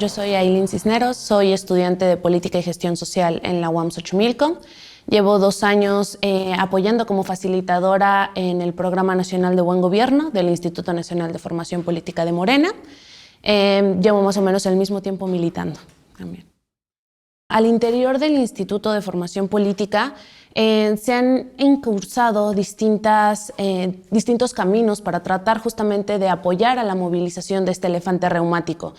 yo soy Ailín Cisneros, soy estudiante de Política y Gestión Social en la UAM Xochimilco. Llevo 2 años apoyando como facilitadora en el Programa Nacional de Buen Gobierno del Instituto Nacional de Formación Política de Morena. Llevo más o menos el mismo tiempo militando también. Al interior del Instituto de Formación Política se han incursado distintos caminos para tratar justamente de apoyar a la movilización de este elefante reumático.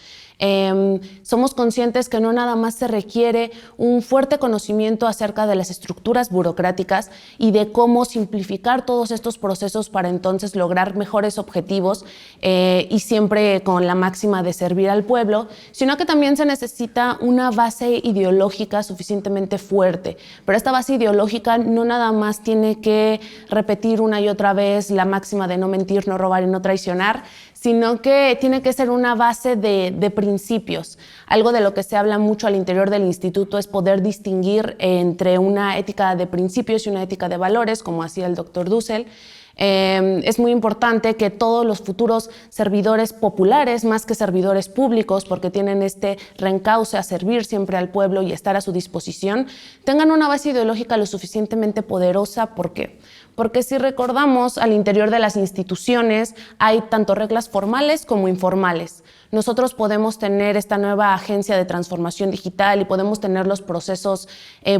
Somos conscientes que no nada más se requiere un fuerte conocimiento acerca de las estructuras burocráticas y de cómo simplificar todos estos procesos para entonces lograr mejores objetivos y siempre con la máxima de servir al pueblo, sino que también se necesita una base ideológica suficientemente fuerte. Pero esta base ideológica no nada más tiene que repetir una y otra vez la máxima de no mentir, no robar y no traicionar, sino que tiene que ser una base de principios. Algo de lo que se habla mucho al interior del instituto es poder distinguir entre una ética de principios y una ética de valores, como hacía el doctor Dussel. Es muy importante que todos los futuros servidores populares, más que servidores públicos, porque tienen este reencauce a servir siempre al pueblo y estar a su disposición, tengan una base ideológica lo suficientemente poderosa. ¿Por qué? Porque si recordamos, al interior de las instituciones hay tanto reglas formales como informales. Nosotros podemos tener esta nueva agencia de transformación digital y podemos tener los procesos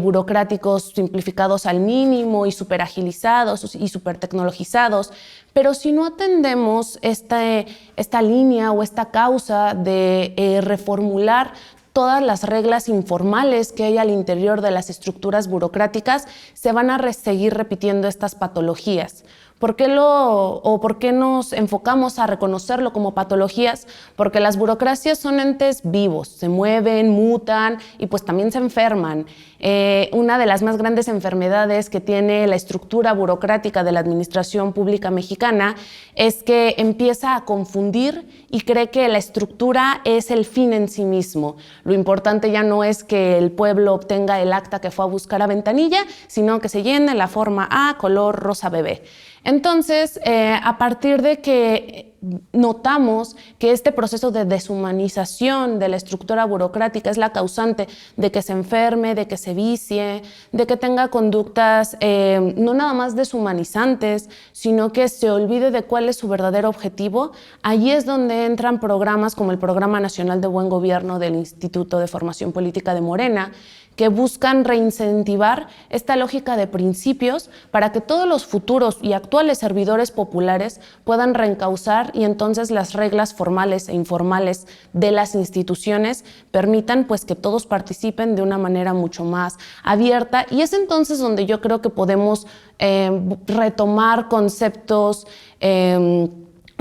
burocráticos simplificados al mínimo y superagilizados y supertecnologizados, pero si no atendemos esta línea o esta causa de reformular todas las reglas informales que hay al interior de las estructuras burocráticas, se van a seguir repitiendo estas patologías. ¿Por qué nos enfocamos a reconocerlo como patologías? Porque las burocracias son entes vivos, se mueven, mutan y pues también se enferman. Una de las más grandes enfermedades que tiene la estructura burocrática de la administración pública mexicana es que empieza a confundir y cree que la estructura es el fin en sí mismo. Lo importante ya no es que el pueblo obtenga el acta que fue a buscar a ventanilla, sino que se llene la forma A color rosa bebé. Entonces, a partir de que notamos que este proceso de deshumanización de la estructura burocrática es la causante de que se enferme, de que se vicie, de que tenga conductas no nada más deshumanizantes, sino que se olvide de cuál es su verdadero objetivo, allí es donde entran programas como el Programa Nacional de Buen Gobierno del Instituto de Formación Política de Morena, que buscan reincentivar esta lógica de principios para que todos los futuros y actuales servidores populares puedan reencauzar y entonces las reglas formales e informales de las instituciones permitan pues que todos participen de una manera mucho más abierta, y es entonces donde yo creo que podemos retomar conceptos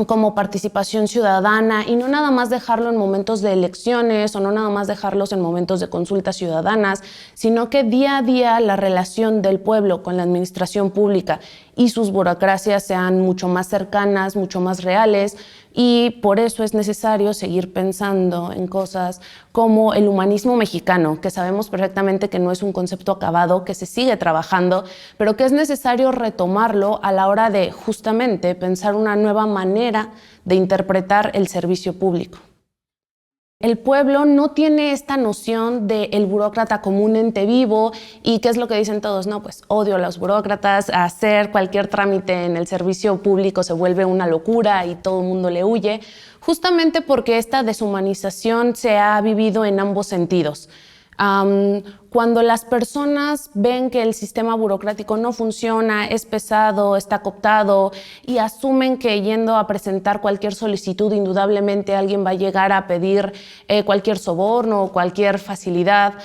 como participación ciudadana y no nada más dejarlo en momentos de elecciones o no nada más dejarlos en momentos de consultas ciudadanas, sino que día a día la relación del pueblo con la administración pública y sus burocracias sean mucho más cercanas, mucho más reales, y por eso es necesario seguir pensando en cosas como el humanismo mexicano, que sabemos perfectamente que no es un concepto acabado, que se sigue trabajando, pero que es necesario retomarlo a la hora de justamente pensar una nueva manera de interpretar el servicio público. El pueblo no tiene esta noción del burócrata como un ente vivo y ¿qué es lo que dicen todos? No, pues odio a los burócratas, hacer cualquier trámite en el servicio público se vuelve una locura y todo el mundo le huye, justamente porque esta deshumanización se ha vivido en ambos sentidos. Cuando las personas ven que el sistema burocrático no funciona, es pesado, está cooptado y asumen que yendo a presentar cualquier solicitud indudablemente alguien va a llegar a pedir cualquier soborno o cualquier facilidad,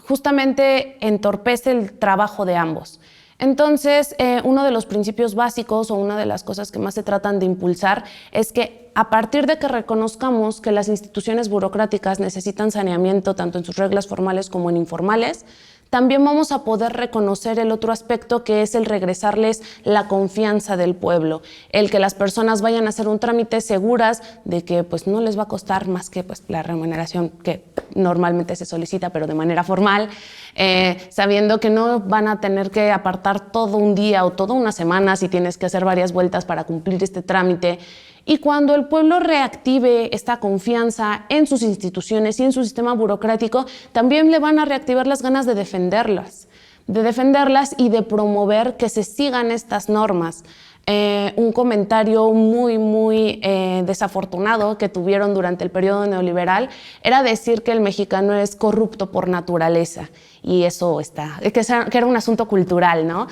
justamente entorpece el trabajo de ambos. Entonces, uno de los principios básicos o una de las cosas que más se tratan de impulsar es que a partir de que reconozcamos que las instituciones burocráticas necesitan saneamiento tanto en sus reglas formales como en informales, también vamos a poder reconocer el otro aspecto, que es el regresarles la confianza del pueblo, el que las personas vayan a hacer un trámite seguras de que pues, no les va a costar más que pues, la remuneración que normalmente se solicita, pero de manera formal, sabiendo que no van a tener que apartar todo un día o toda una semana si tienes que hacer varias vueltas para cumplir este trámite, Y cuando el pueblo reactive esta confianza en sus instituciones y en su sistema burocrático, también le van a reactivar las ganas de defenderlas y de promover que se sigan estas normas. Un comentario muy desafortunado que tuvieron durante el periodo neoliberal era decir que el mexicano es corrupto por naturaleza, y eso que era un asunto cultural, ¿no?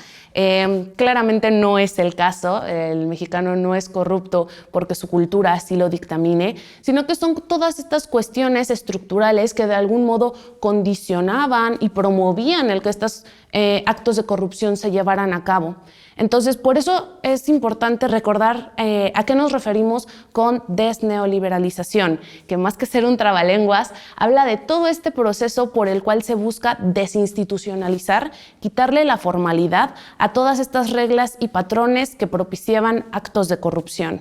Claramente no es el caso. El mexicano no es corrupto porque su cultura así lo dictamine, sino que son todas estas cuestiones estructurales que de algún modo condicionaban y promovían el que estos actos de corrupción se llevaran a cabo. Entonces, por eso es importante recordar a qué nos referimos con desneoliberalización, que más que ser un trabalenguas, habla de todo este proceso por el cual se busca desinstitucionalizar, quitarle la formalidad a todas estas reglas y patrones que propiciaban actos de corrupción.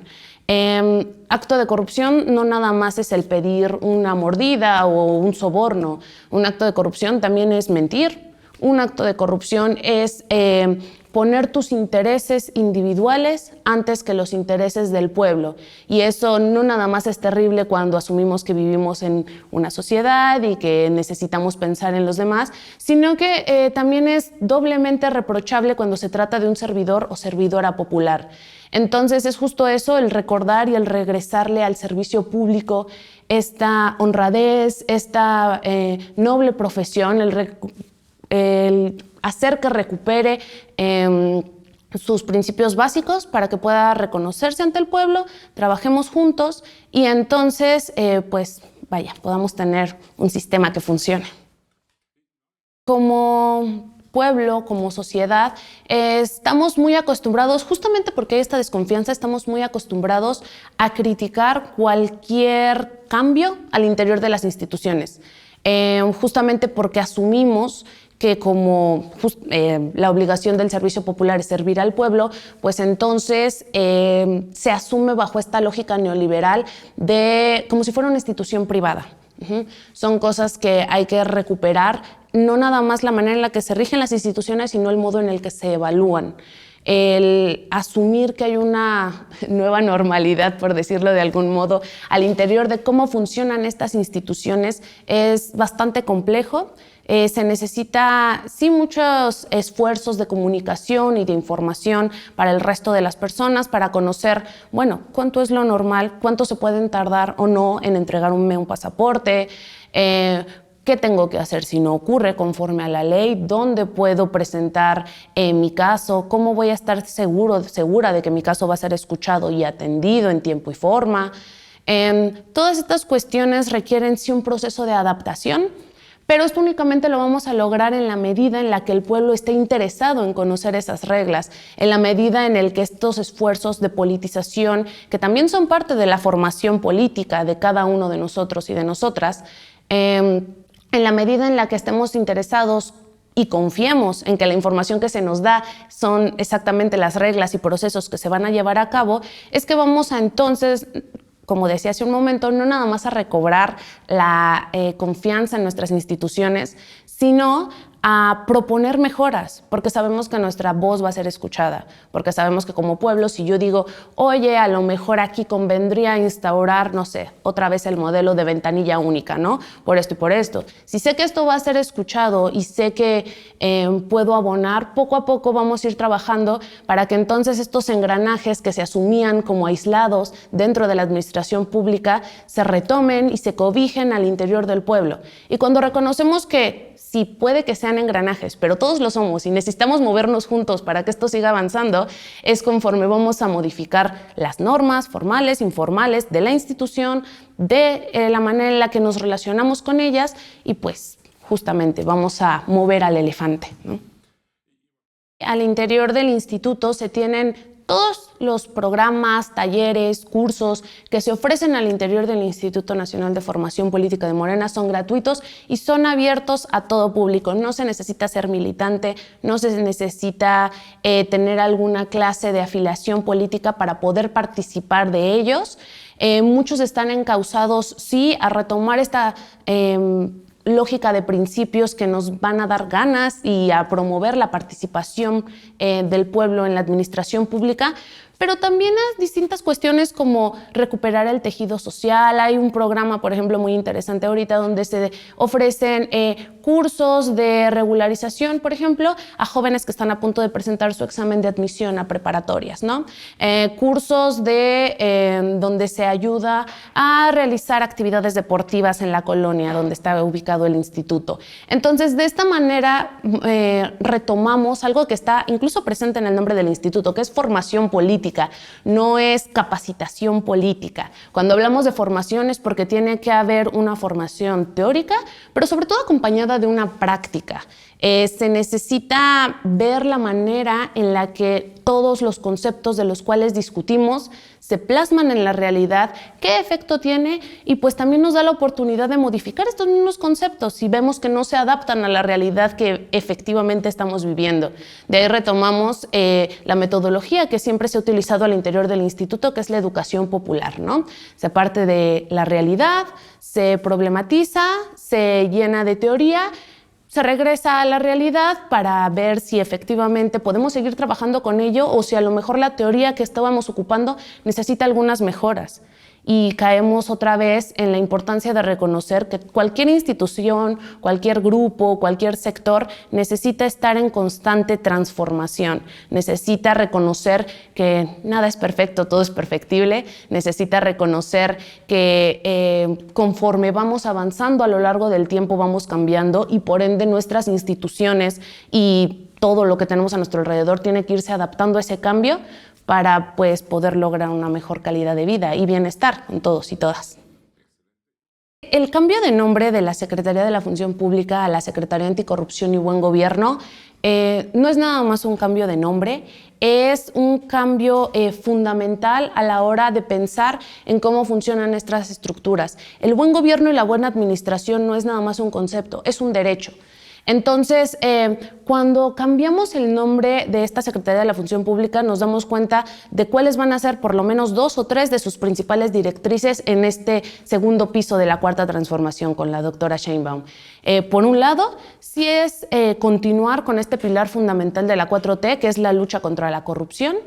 Acto de corrupción no nada más es el pedir una mordida o un soborno. Un acto de corrupción también es mentir. Un acto de corrupción es poner tus intereses individuales antes que los intereses del pueblo. Y eso no nada más es terrible cuando asumimos que vivimos en una sociedad y que necesitamos pensar en los demás, sino que también es doblemente reprochable cuando se trata de un servidor o servidora popular. Entonces es justo eso, el recordar y el regresarle al servicio público esta honradez, esta noble profesión, el hacer que recupere sus principios básicos para que pueda reconocerse ante el pueblo, trabajemos juntos y entonces, podamos tener un sistema que funcione. Como pueblo, como sociedad, estamos muy acostumbrados, justamente porque hay esta desconfianza, estamos muy acostumbrados a criticar cualquier cambio al interior de las instituciones, justamente porque asumimos que como la obligación del servicio popular es servir al pueblo, pues entonces se asume bajo esta lógica neoliberal como si fuera una institución privada. Son cosas que hay que recuperar, no nada más la manera en la que se rigen las instituciones, sino el modo en el que se evalúan. El asumir que hay una nueva normalidad, por decirlo de algún modo, al interior de cómo funcionan estas instituciones es bastante complejo. Se necesita, sí, muchos esfuerzos de comunicación y de información para el resto de las personas, para conocer, bueno, cuánto es lo normal, cuánto se pueden tardar o no en entregarme un pasaporte, qué tengo que hacer si no ocurre conforme a la ley, dónde puedo presentar mi caso, cómo voy a estar segura de que mi caso va a ser escuchado y atendido en tiempo y forma. Todas estas cuestiones requieren, sí, un proceso de adaptación, pero esto únicamente lo vamos a lograr en la medida en la que el pueblo esté interesado en conocer esas reglas, en la medida en la que estos esfuerzos de politización, que también son parte de la formación política de cada uno de nosotros y de nosotras, en la medida en la que estemos interesados y confiemos en que la información que se nos da son exactamente las reglas y procesos que se van a llevar a cabo, es que vamos a entonces, como decía hace un momento, no nada más a recobrar la confianza en nuestras instituciones, sino a proponer mejoras, porque sabemos que nuestra voz va a ser escuchada, porque sabemos que como pueblo, si yo digo, oye, a lo mejor aquí convendría instaurar, no sé, otra vez el modelo de ventanilla única, ¿no? Por esto y por esto. Si sé que esto va a ser escuchado y sé que puedo abonar, poco a poco vamos a ir trabajando para que entonces estos engranajes que se asumían como aislados dentro de la administración pública se retomen y se cobijen al interior del pueblo. Y cuando reconocemos que sí, puede que sean engranajes, pero todos lo somos y necesitamos movernos juntos para que esto siga avanzando, es conforme vamos a modificar las normas formales, informales de la institución, de la manera en la que nos relacionamos con ellas y pues justamente vamos a mover al elefante, ¿no? Al interior del instituto se tienen todos los programas, talleres, cursos que se ofrecen al interior del Instituto Nacional de Formación Política de Morena son gratuitos y son abiertos a todo público. No se necesita ser militante, no se necesita tener alguna clase de afiliación política para poder participar de ellos. Muchos están encausados, sí, a retomar esta lógica de principios que nos van a dar ganas y a promover la participación del pueblo en la administración pública, pero también a distintas cuestiones como recuperar el tejido social. Hay un programa, por ejemplo, muy interesante ahorita donde se ofrecen cursos de regularización, por ejemplo, a jóvenes que están a punto de presentar su examen de admisión a preparatorias, ¿no? Cursos donde se ayuda a realizar actividades deportivas en la colonia donde está ubicado el instituto. Entonces, de esta manera retomamos algo que está incluso presente en el nombre del instituto, que es formación política, no es capacitación política. Cuando hablamos de formación es porque tiene que haber una formación teórica, pero sobre todo acompañada de una práctica. Se necesita ver la manera en la que todos los conceptos de los cuales discutimos se plasman en la realidad, qué efecto tiene, y pues también nos da la oportunidad de modificar estos mismos conceptos si vemos que no se adaptan a la realidad que efectivamente estamos viviendo. De ahí retomamos la metodología que siempre se ha utilizado al interior del instituto, que es la educación popular, ¿no? Se parte de la realidad, se problematiza, se llena de teoría, se regresa a la realidad para ver si efectivamente podemos seguir trabajando con ello o si a lo mejor la teoría que estábamos ocupando necesita algunas mejoras. Y caemos otra vez en la importancia de reconocer que cualquier institución, cualquier grupo, cualquier sector necesita estar en constante transformación, necesita reconocer que nada es perfecto, todo es perfectible, necesita reconocer que conforme vamos avanzando a lo largo del tiempo vamos cambiando y por ende nuestras instituciones y todo lo que tenemos a nuestro alrededor tiene que irse adaptando a ese cambio para pues, poder lograr una mejor calidad de vida y bienestar con todos y todas. El cambio de nombre de la Secretaría de la Función Pública a la Secretaría Anticorrupción y Buen Gobierno no es nada más un cambio de nombre, es un cambio fundamental a la hora de pensar en cómo funcionan estas estructuras. El buen gobierno y la buena administración no es nada más un concepto, es un derecho. Entonces, cuando cambiamos el nombre de esta Secretaría de la Función Pública, nos damos cuenta de cuáles van a ser por lo menos 2 o 3 de sus principales directrices en este segundo piso de la Cuarta Transformación con la doctora Sheinbaum. Por un lado, sí es continuar con este pilar fundamental de la 4T, que es la lucha contra la corrupción.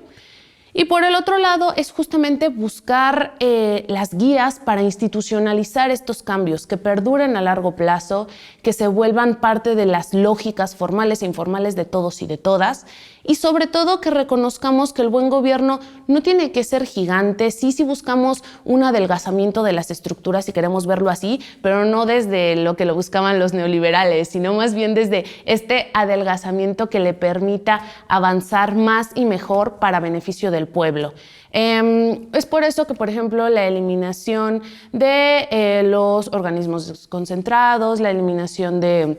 Y por el otro lado es justamente buscar las guías para institucionalizar estos cambios, que perduren a largo plazo, que se vuelvan parte de las lógicas formales e informales de todos y de todas, y sobre todo que reconozcamos que el buen gobierno no tiene que ser gigante, sí buscamos un adelgazamiento de las estructuras si queremos verlo así, pero no desde lo que lo buscaban los neoliberales, sino más bien desde este adelgazamiento que le permita avanzar más y mejor para beneficio del pueblo. Es por eso que, por ejemplo, la eliminación de los organismos concentrados, la eliminación de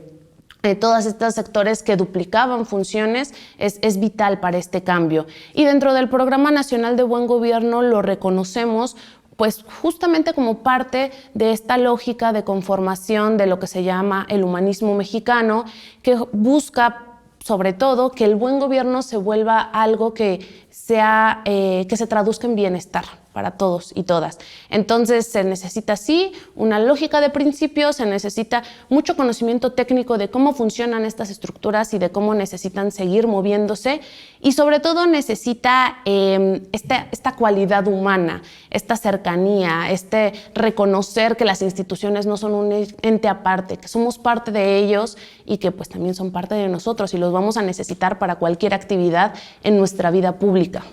todos estos sectores que duplicaban funciones es vital para este cambio. Y dentro del Programa Nacional de Buen Gobierno lo reconocemos pues justamente como parte de esta lógica de conformación de lo que se llama el humanismo mexicano, que busca sobre todo que el buen gobierno se vuelva algo que se traduzca en bienestar para todos y todas. Entonces se necesita sí una lógica de principios, se necesita mucho conocimiento técnico de cómo funcionan estas estructuras y de cómo necesitan seguir moviéndose, y sobre todo necesita esta cualidad humana, esta cercanía, este reconocer que las instituciones no son un ente aparte, que somos parte de ellos y que pues también son parte de nosotros y los vamos a necesitar para cualquier actividad en nuestra vida pública.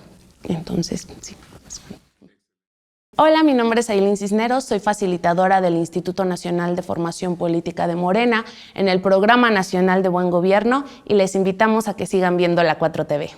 Entonces, sí. Hola, mi nombre es Ailín Cisneros, soy facilitadora del Instituto Nacional de Formación Política de Morena en el Programa Nacional de Buen Gobierno y les invitamos a que sigan viendo la 4TV.